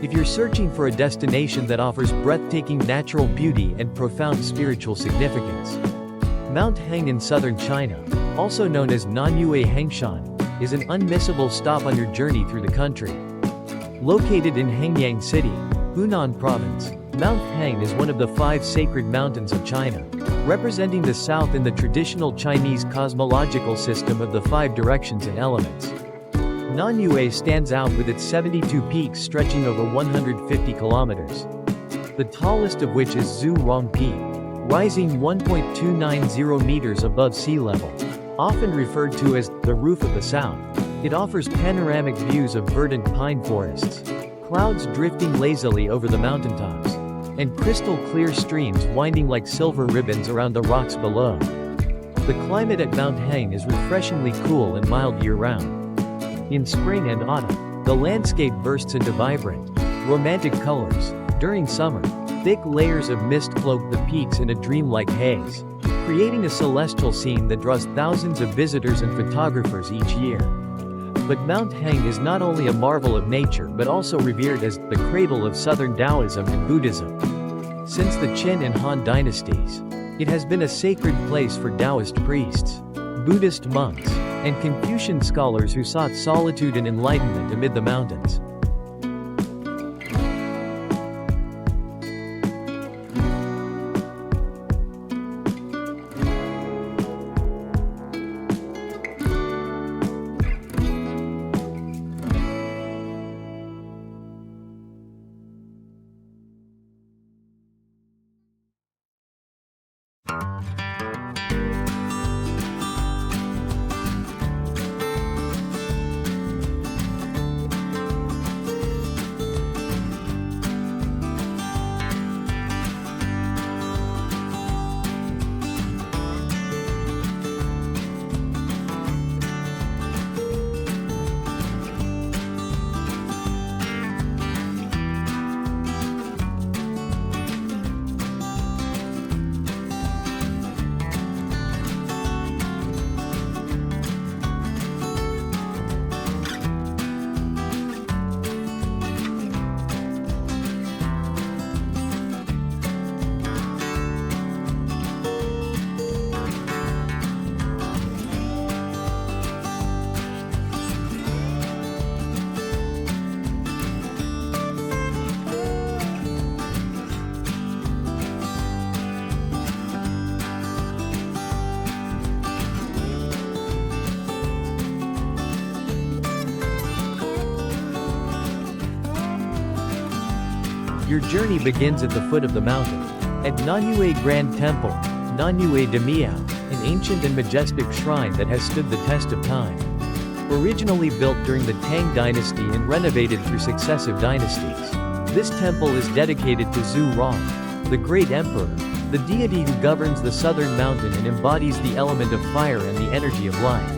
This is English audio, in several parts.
If you're searching for a destination that offers breathtaking natural beauty and profound spiritual significance, Mount Heng in southern China, also known as Nanyue Hengshan, is an unmissable stop on your journey through the country. Located in Hengyang City, Hunan Province, Mount Heng is one of the 5 sacred mountains of China, representing the south in the traditional Chinese cosmological system of the 5 directions and elements. Nanyue stands out with its 72 peaks stretching over 150 kilometers. The tallest of which is Zhu Rong Peak, rising 1.290 meters above sea level. Often referred to as the roof of the south, it offers panoramic views of verdant pine forests, clouds drifting lazily over the mountaintops, and crystal-clear streams winding like silver ribbons around the rocks below. The climate at Mount Heng is refreshingly cool and mild year-round. In spring and autumn, the landscape bursts into vibrant, romantic colors. During summer, thick layers of mist cloak the peaks in a dreamlike haze, creating a celestial scene that draws thousands of visitors and photographers each year. But Mount Heng is not only a marvel of nature but also revered as the cradle of southern Taoism and Buddhism. Since the Qin and Han dynasties, it has been a sacred place for Taoist priests, Buddhist monks, and Confucian scholars who sought solitude and enlightenment amid the mountains. Your journey begins at the foot of the mountain, at Nanyue Grand Temple, Nanyue de Miao, an ancient and majestic shrine that has stood the test of time. Originally built during the Tang dynasty and renovated through successive dynasties, this temple is dedicated to Zhu Rong, the great emperor, the deity who governs the southern mountain and embodies the element of fire and the energy of life.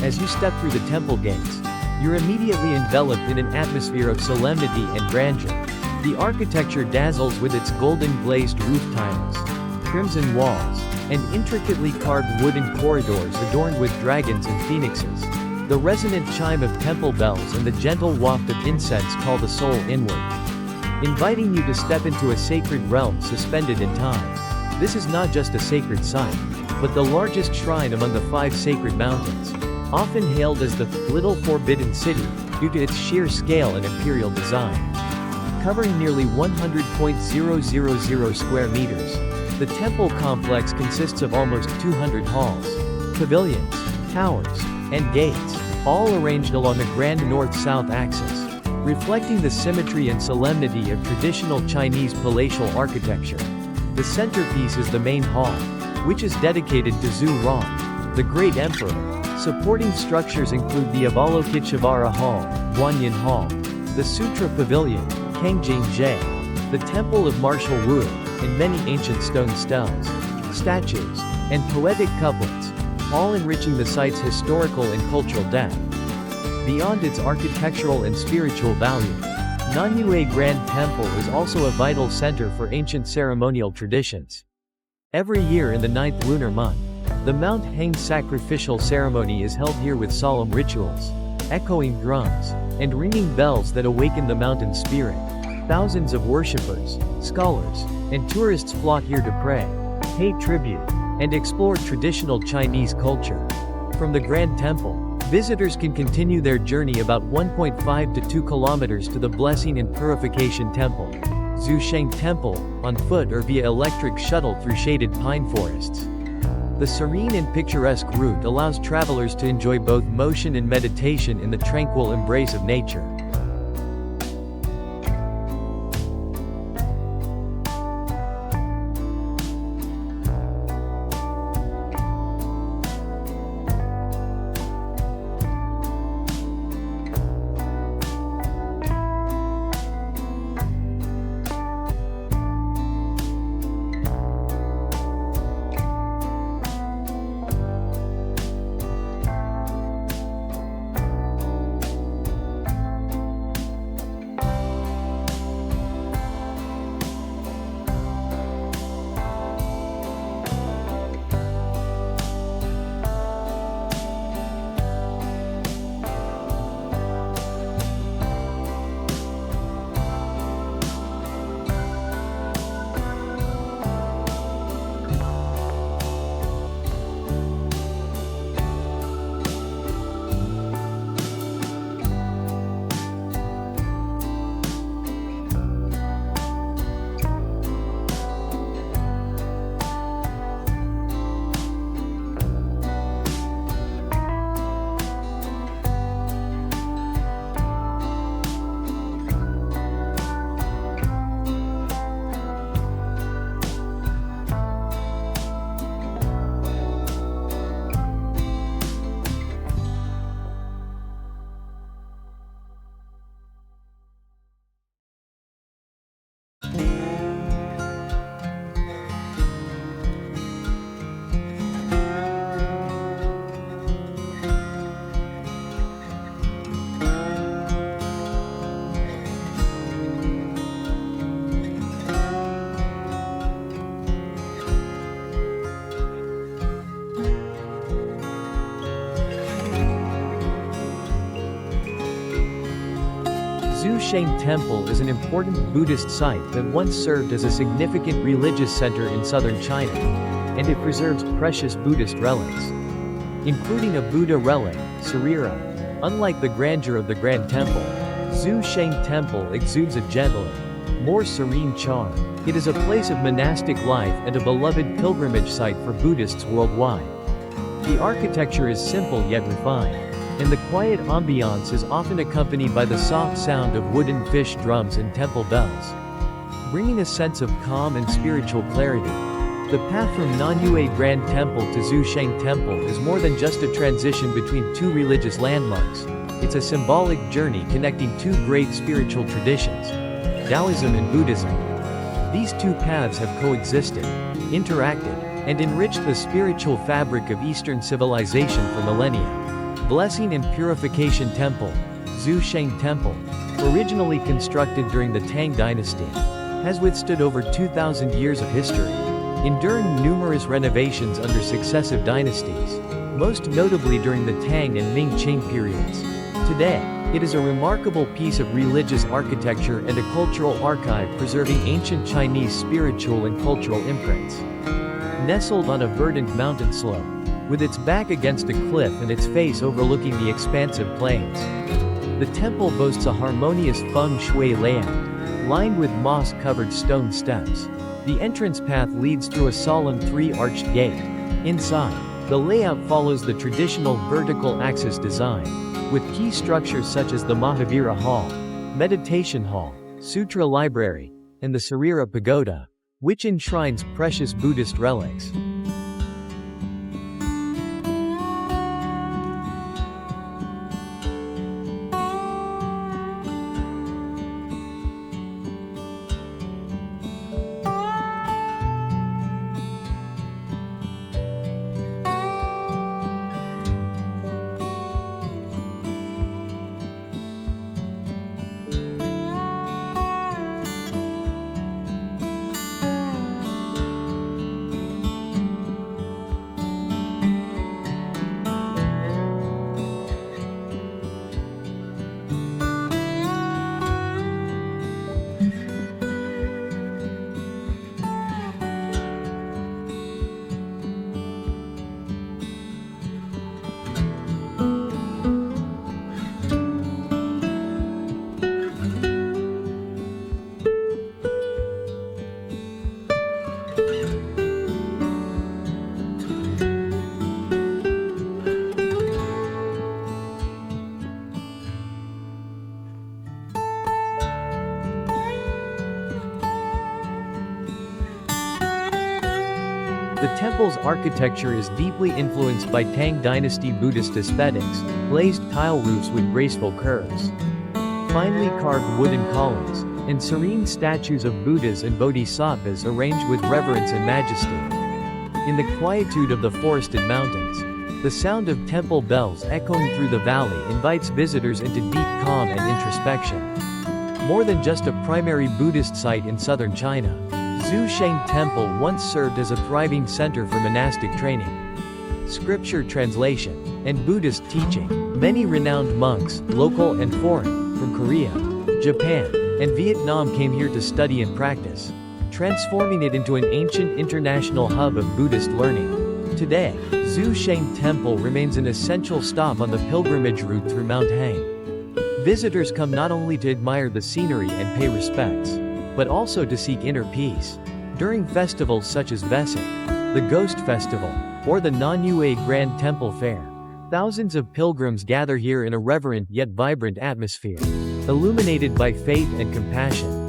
As you step through the temple gates, you're immediately enveloped in an atmosphere of solemnity and grandeur. The architecture dazzles with its golden glazed roof tiles, crimson walls, and intricately carved wooden corridors adorned with dragons and phoenixes. The resonant chime of temple bells and the gentle waft of incense call the soul inward, inviting you to step into a sacred realm suspended in time. This is not just a sacred site, but the largest shrine among the 5 sacred mountains, often hailed as the Little Forbidden City, due to its sheer scale and imperial design. Covering nearly 100.000 square meters, the temple complex consists of almost 200 halls, pavilions, towers, and gates, all arranged along a grand north-south axis, reflecting the symmetry and solemnity of traditional Chinese palatial architecture. The centerpiece is the main hall, which is dedicated to Zhu Rong, the great emperor. Supporting structures include the Avalokiteshvara Hall, Guanyin Hall, the Sutra Pavilion, Kangjing-jie, the Temple of Martial Wu, and many ancient stone stels, statues, and poetic couplets, all enriching the site's historical and cultural depth. Beyond its architectural and spiritual value, Nanyue Grand Temple is also a vital center for ancient ceremonial traditions. Every year in the 9th lunar month, the Mount Heng sacrificial ceremony is held here with solemn rituals, echoing drums, and ringing bells that awaken the mountain spirit. Thousands of worshippers, scholars, and tourists flock here to pray, pay tribute, and explore traditional Chinese culture. From the Grand Temple, visitors can continue their journey about 1.5 to 2 kilometers to the Blessing and Purification Temple, Xusheng Temple, on foot or via electric shuttle through shaded pine forests. The serene and picturesque route allows travelers to enjoy both motion and meditation in the tranquil embrace of nature. Xusheng Temple is an important Buddhist site that once served as a significant religious center in southern China, and it preserves precious Buddhist relics, including a Buddha relic, Sarira. Unlike the grandeur of the Grand Temple, Xusheng Temple exudes a gentler, more serene charm. It is a place of monastic life and a beloved pilgrimage site for Buddhists worldwide. The architecture is simple yet refined, and the quiet ambiance is often accompanied by the soft sound of wooden fish drums and temple bells, bringing a sense of calm and spiritual clarity. The path from Nanyue Grand Temple to Xusheng Temple is more than just a transition between two religious landmarks. It's a symbolic journey connecting two great spiritual traditions, Taoism and Buddhism. These two paths have coexisted, interacted, and enriched the spiritual fabric of Eastern civilization for millennia. Blessing and Purification Temple, Xusheng Temple, originally constructed during the Tang dynasty, has withstood over 2,000 years of history, enduring numerous renovations under successive dynasties, most notably during the Tang and Ming Qing periods. Today, it is a remarkable piece of religious architecture and a cultural archive preserving ancient Chinese spiritual and cultural imprints. Nestled on a verdant mountain slope, with its back against a cliff and its face overlooking the expansive plains, the temple boasts a harmonious feng shui layout, lined with moss-covered stone steps. The entrance path leads through a solemn three-arched gate. Inside, the layout follows the traditional vertical axis design, with key structures such as the Mahavira Hall, Meditation Hall, Sutra Library, and the Sarira Pagoda, which enshrines precious Buddhist relics. The temple's architecture is deeply influenced by Tang dynasty Buddhist aesthetics, glazed tile roofs with graceful curves, finely carved wooden columns, and serene statues of Buddhas and Bodhisattvas arranged with reverence and majesty. In the quietude of the forested mountains, the sound of temple bells echoing through the valley invites visitors into deep calm and introspection. More than just a primary Buddhist site in southern China, Zhusheng Temple once served as a thriving center for monastic training, scripture translation, and Buddhist teaching. Many renowned monks, local and foreign, from Korea, Japan, and Vietnam came here to study and practice, transforming it into an ancient international hub of Buddhist learning. Today, Zhusheng Temple remains an essential stop on the pilgrimage route through Mount Hang. Visitors come not only to admire the scenery and pay respects, but also to seek inner peace. During festivals such as Vesak, the Ghost Festival, or the Nanyue Grand Temple Fair, thousands of pilgrims gather here in a reverent yet vibrant atmosphere, illuminated by faith and compassion.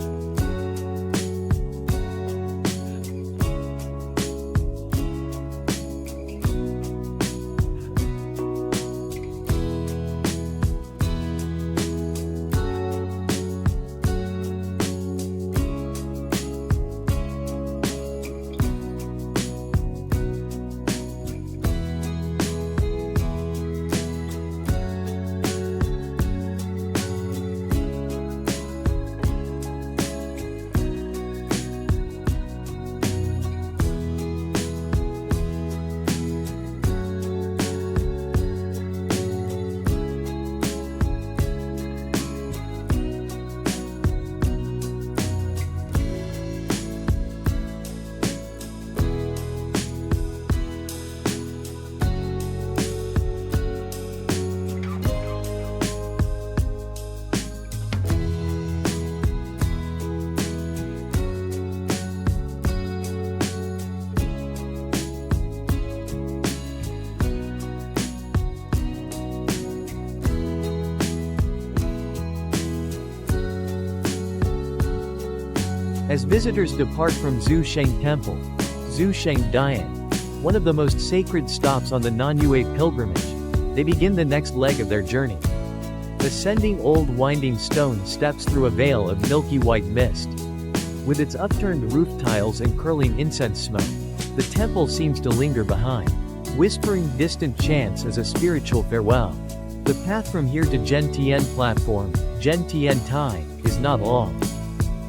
As visitors depart from Zhusheng Temple, Zhusheng Dian, one of the most sacred stops on the Nanyue pilgrimage, they begin the next leg of their journey. Ascending old winding stone steps through a veil of milky white mist. With its upturned roof tiles and curling incense smoke, the temple seems to linger behind, whispering distant chants as a spiritual farewell. The path from here to Zhentian platform, Zhentian Tai, is not long.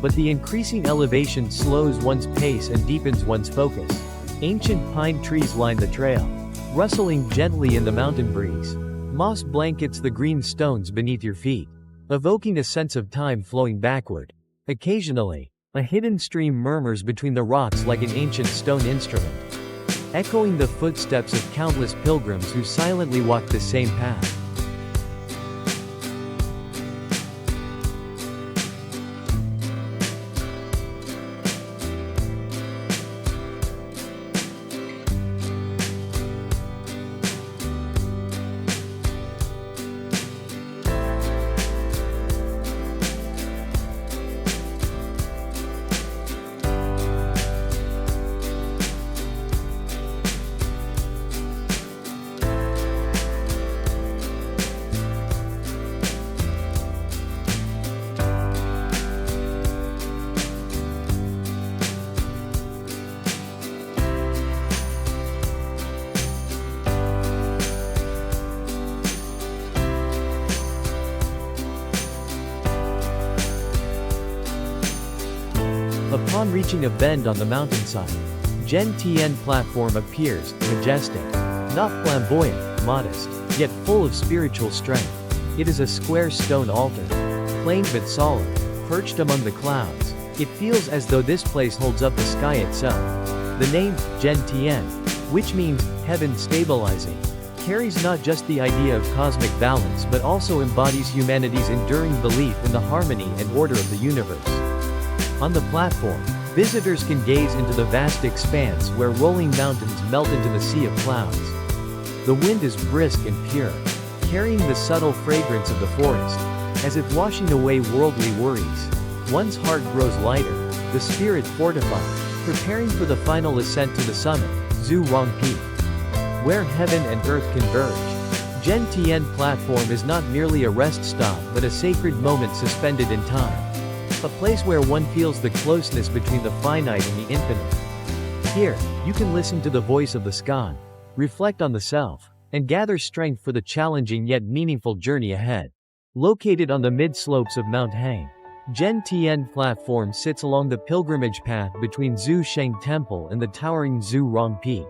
But the increasing elevation slows one's pace and deepens one's focus. Ancient pine trees line the trail, rustling gently in the mountain breeze. Moss blankets the green stones beneath your feet, evoking a sense of time flowing backward. Occasionally, a hidden stream murmurs between the rocks like an ancient stone instrument, echoing the footsteps of countless pilgrims who silently walk the same path. Upon reaching a bend on the mountainside, Zhentian platform appears, majestic. Not flamboyant, modest, yet full of spiritual strength. It is a square stone altar, plain but solid, perched among the clouds. It feels as though this place holds up the sky itself. The name, Zhentian, which means heaven stabilizing, carries not just the idea of cosmic balance but also embodies humanity's enduring belief in the harmony and order of the universe. On the platform, visitors can gaze into the vast expanse where rolling mountains melt into the sea of clouds. The wind is brisk and pure, carrying the subtle fragrance of the forest, as if washing away worldly worries. One's heart grows lighter, the spirit fortified, preparing for the final ascent to the summit. Zhurong Peak, where heaven and earth converge. Zhentian platform is not merely a rest stop but a sacred moment suspended in time. A place where one feels the closeness between the finite and the infinite. Here, you can listen to the voice of the sky, reflect on the self, and gather strength for the challenging yet meaningful journey ahead. Located on the mid-slopes of Mount Hang, Zhentian platform sits along the pilgrimage path between Zhu Sheng Temple and the towering Zhurong Peak,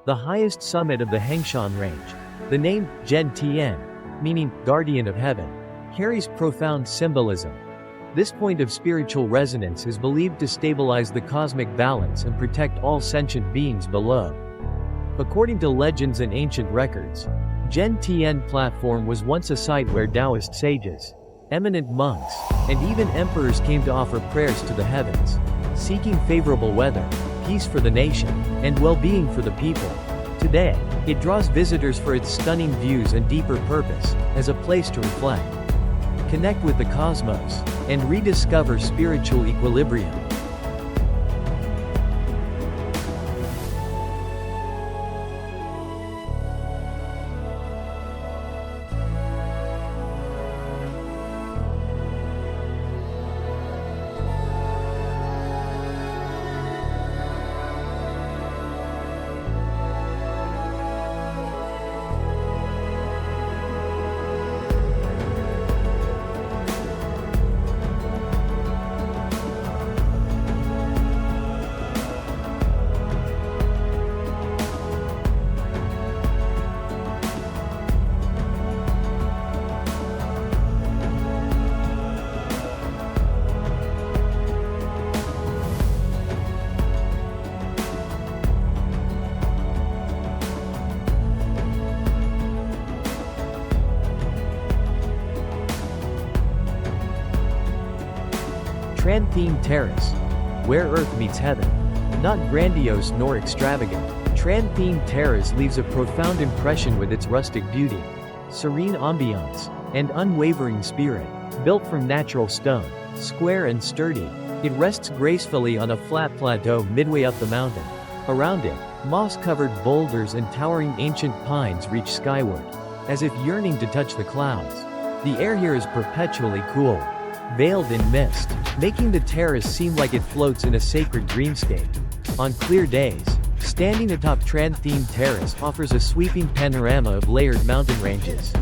the highest summit of the Hengshan Range. The name, Zhentian, meaning guardian of heaven, carries profound symbolism. This point of spiritual resonance is believed to stabilize the cosmic balance and protect all sentient beings below. According to legends and ancient records, Zhentian platform was once a site where Taoist sages, eminent monks, and even emperors came to offer prayers to the heavens, seeking favorable weather, peace for the nation, and well-being for the people. Today, it draws visitors for its stunning views and deeper purpose, as a place to reflect, connect with the cosmos, and rediscover spiritual equilibrium. Trantheme Terrace, where earth meets heaven. Not grandiose nor extravagant, Trantheme Terrace leaves a profound impression with its rustic beauty, serene ambiance, and unwavering spirit. Built from natural stone, square and sturdy, it rests gracefully on a flat plateau midway up the mountain. Around it, moss-covered boulders and towering ancient pines reach skyward, as if yearning to touch the clouds. The air here is perpetually cool, veiled in mist, making the terrace seem like it floats in a sacred dreamscape. On clear days, standing atop Trantheme Terrace offers a sweeping panorama of layered mountain ranges,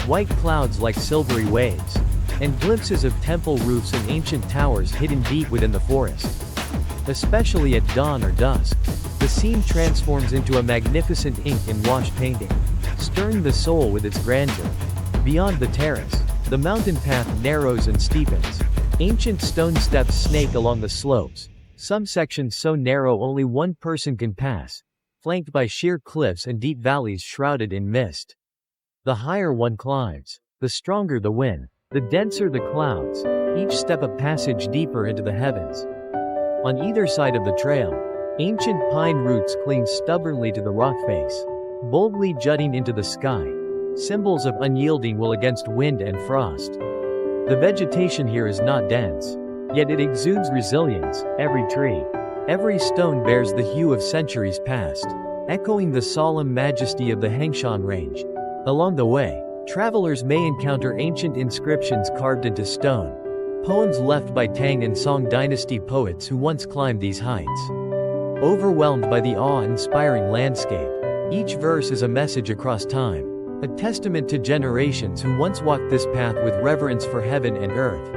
white clouds like silvery waves, and glimpses of temple roofs and ancient towers hidden deep within the forest. Especially at dawn or dusk, the scene transforms into a magnificent ink and wash painting, stirring the soul with its grandeur. Beyond the terrace, the mountain path narrows and steepens. Ancient stone steps snake along the slopes, some sections so narrow only one person can pass, flanked by sheer cliffs and deep valleys shrouded in mist. The higher one climbs, the stronger the wind, the denser the clouds, each step a passage deeper into the heavens. On either side of the trail, ancient pine roots cling stubbornly to the rock face, boldly jutting into the sky, symbols of unyielding will against wind and frost. The vegetation here is not dense, yet it exudes resilience. Every tree, every stone bears the hue of centuries past, echoing the solemn majesty of the Hengshan Range. Along the way, travelers may encounter ancient inscriptions carved into stone, poems left by Tang and Song dynasty poets who once climbed these heights. Overwhelmed by the awe-inspiring landscape, each verse is a message across time, a testament to generations who once walked this path with reverence for heaven and earth.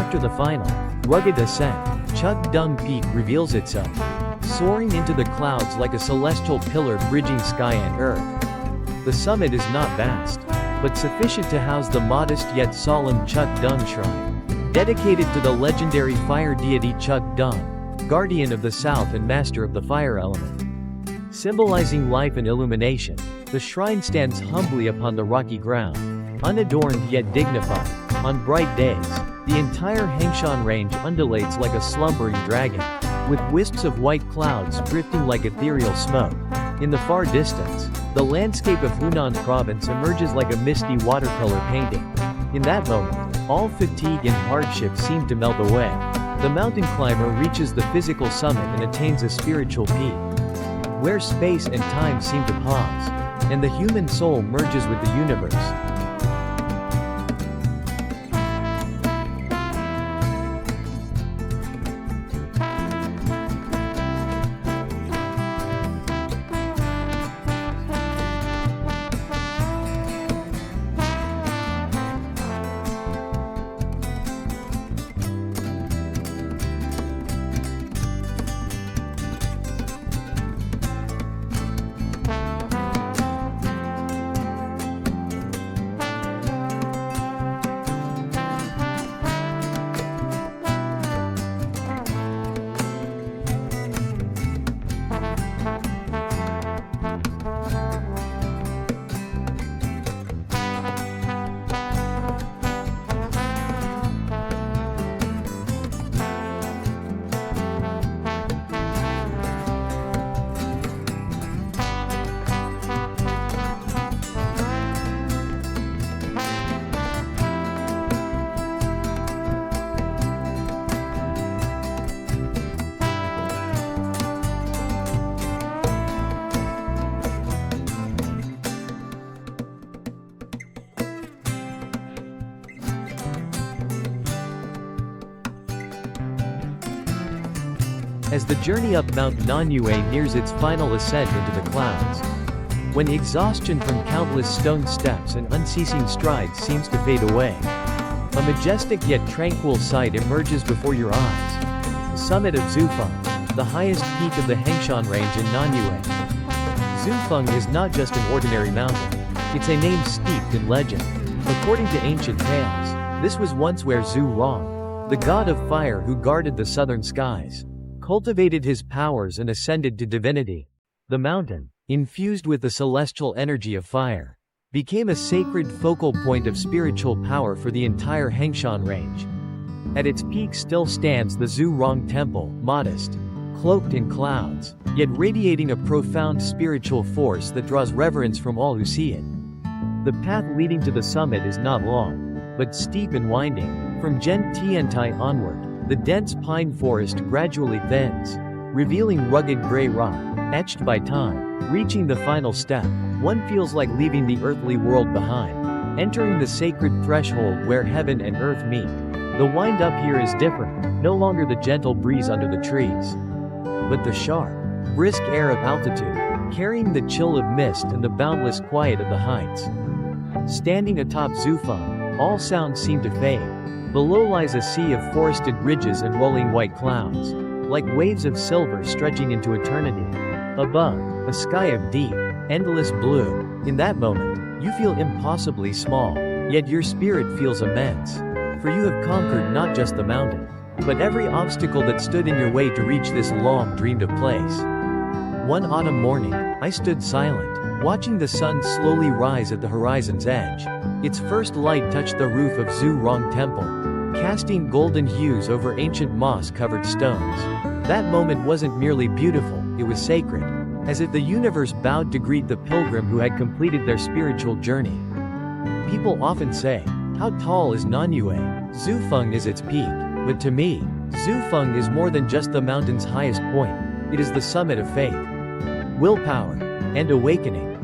After the final, rugged ascent, Chugdung Peak reveals itself, soaring into the clouds like a celestial pillar bridging sky and earth. The summit is not vast, but sufficient to house the modest yet solemn Chugdung Shrine, dedicated to the legendary fire deity Chugdung, guardian of the south and master of the fire element. Symbolizing life and illumination, the shrine stands humbly upon the rocky ground, unadorned yet dignified. On bright days, the entire Hengshan range undulates like a slumbering dragon, with wisps of white clouds drifting like ethereal smoke. In the far distance, the landscape of Hunan province emerges like a misty watercolor painting. In that moment, all fatigue and hardship seem to melt away. The mountain climber reaches the physical summit and attains a spiritual peak, where space and time seem to pause, and the human soul merges with the universe. As the journey up Mount Nanyue nears its final ascent into the clouds, when exhaustion from countless stone steps and unceasing strides seems to fade away, a majestic yet tranquil sight emerges before your eyes. The summit of Zufeng, the highest peak of the Hengshan range in Nanyue. Zufeng is not just an ordinary mountain, it's a name steeped in legend. According to ancient tales, this was once where Zhu Rong, the god of fire who guarded the southern skies, cultivated his powers and ascended to divinity. The mountain, infused with the celestial energy of fire, became a sacred focal point of spiritual power for the entire Hengshan range. At its peak still stands the Zhu Rong Temple, modest, cloaked in clouds, yet radiating a profound spiritual force that draws reverence from all who see it. The path leading to the summit is not long, but steep and winding. From Zhen Tiantai onward, the dense pine forest gradually thins, revealing rugged gray rock, etched by time. Reaching the final step, one feels like leaving the earthly world behind, entering the sacred threshold where heaven and earth meet. The wind up here is different, no longer the gentle breeze under the trees, but the sharp, brisk air of altitude, carrying the chill of mist and the boundless quiet of the heights. Standing atop Zufeng, all sounds seem to fade. Below lies a sea of forested ridges and rolling white clouds, like waves of silver stretching into eternity. Above, a sky of deep, endless blue. In that moment, you feel impossibly small, yet your spirit feels immense. For you have conquered not just the mountain, but every obstacle that stood in your way to reach this long-dreamed-of place. One autumn morning, I stood silent, watching the sun slowly rise at the horizon's edge. Its first light touched the roof of Zhu Rong Temple, casting golden hues over ancient moss-covered stones. That moment wasn't merely beautiful, it was sacred, as if the universe bowed to greet the pilgrim who had completed their spiritual journey. People often say, how tall is Nanyue? Zufeng is its peak, but to me, Zufeng is more than just the mountain's highest point. It is the summit of faith, willpower, and awakening.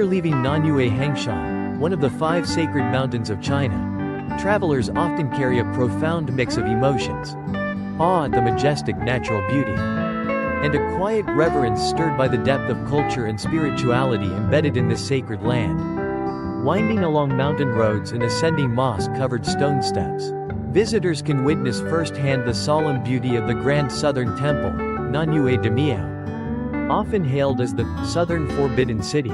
After leaving Nanyue Hangshan, one of the 5 sacred mountains of China, travelers often carry a profound mix of emotions: awe at the majestic natural beauty, and a quiet reverence stirred by the depth of culture and spirituality embedded in this sacred land. Winding along mountain roads and ascending moss-covered stone steps, visitors can witness firsthand the solemn beauty of the Grand Southern Temple, Nanyue de Miao. Often hailed as the Southern Forbidden City,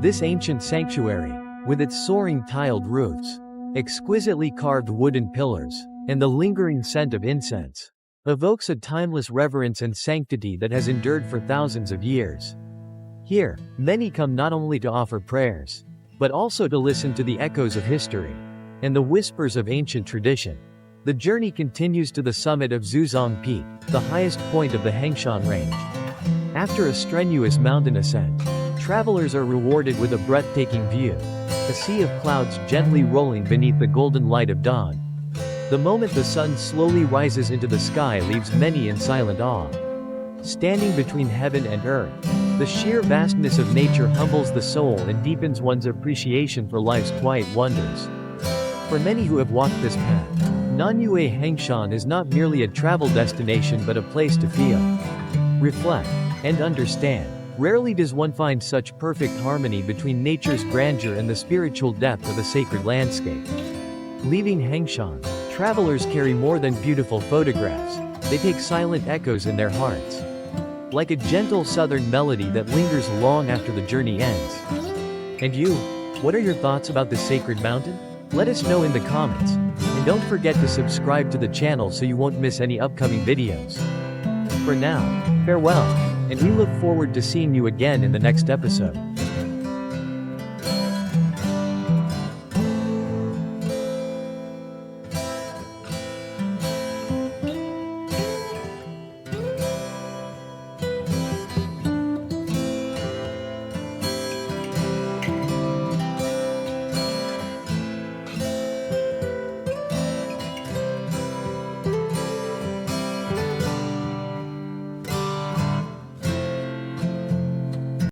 this ancient sanctuary, with its soaring tiled roofs, exquisitely carved wooden pillars, and the lingering scent of incense, evokes a timeless reverence and sanctity that has endured for thousands of years. Here, many come not only to offer prayers, but also to listen to the echoes of history and the whispers of ancient tradition. The journey continues to the summit of Zuzong Peak, the highest point of the Hengshan Range. After a strenuous mountain ascent, travelers are rewarded with a breathtaking view, a sea of clouds gently rolling beneath the golden light of dawn. The moment the sun slowly rises into the sky leaves many in silent awe. Standing between heaven and earth, the sheer vastness of nature humbles the soul and deepens one's appreciation for life's quiet wonders. For many who have walked this path, Nanyue Hangshan is not merely a travel destination but a place to feel, reflect, and understand. Rarely does one find such perfect harmony between nature's grandeur and the spiritual depth of a sacred landscape. Leaving Hangshan, travelers carry more than beautiful photographs, they take silent echoes in their hearts. Like a gentle southern melody that lingers long after the journey ends. And you? What are your thoughts about this sacred mountain? Let us know in the comments. And don't forget to subscribe to the channel so you won't miss any upcoming videos. For now, farewell, and we look forward to seeing you again in the next episode.